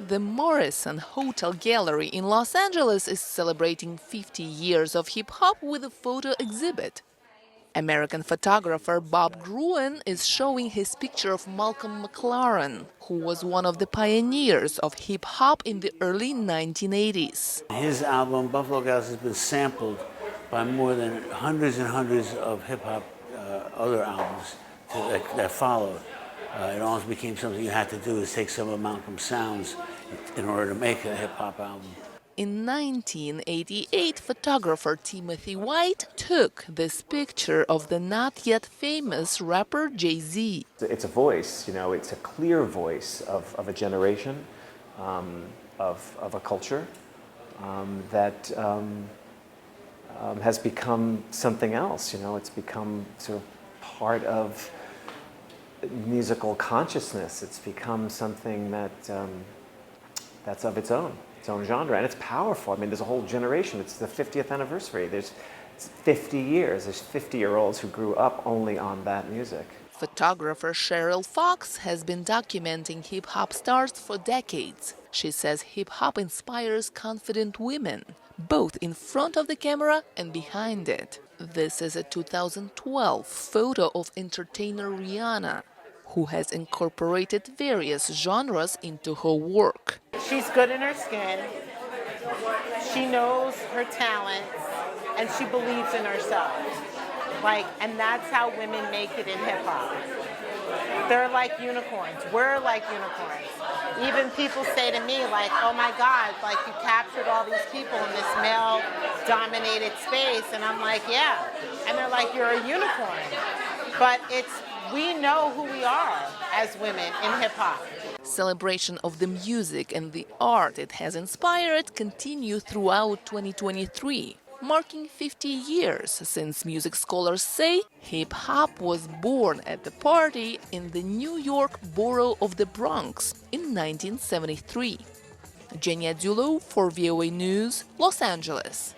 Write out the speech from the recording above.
The Morrison Hotel Gallery in Los Angeles is celebrating 50 years of hip-hop with a photo exhibit. American photographer Bob Gruen is showing his picture of Malcolm McLaren, who was one of the pioneers of hip-hop in the early 1980s. His album, Buffalo Gals, has been sampled by more than hundreds and hundreds of hip-hop other albums that followed. It almost became something you had to do, is take some of Malcolm's sounds in order to make a hip-hop album. In 1988, photographer Timothy White took this picture of the not yet famous rapper Jay-Z. It's a voice, it's a clear voice of a generation, of a culture that has become something else. It's become sort of part of musical consciousness. It's become something that's of its own genre, and it's powerful. I mean, there's a whole generation. It's the 50th anniversary. It's 50 years. There's 50-year-olds who grew up only on that music. Photographer Cheryl Fox has been documenting hip-hop stars for decades. She says hip-hop inspires confident women, both in front of the camera and behind it. This is a 2012 photo of entertainer Rihanna, who has incorporated various genres into her work. She's good in her skin, she knows her talents, and she believes in herself. And that's how women make it in hip-hop. They're like unicorns. We're like unicorns. Even people say to me, oh my God, you captured all these people in this male-dominated space. And I'm like, yeah. And they're like, you're a unicorn. But we know who we are as women in hip-hop. Celebration of the music and the art it has inspired continue throughout 2023, marking 50 years since music scholars say hip-hop was born at the party in the New York borough of the Bronx in 1973. Genia Dulo for VOA News, Los Angeles.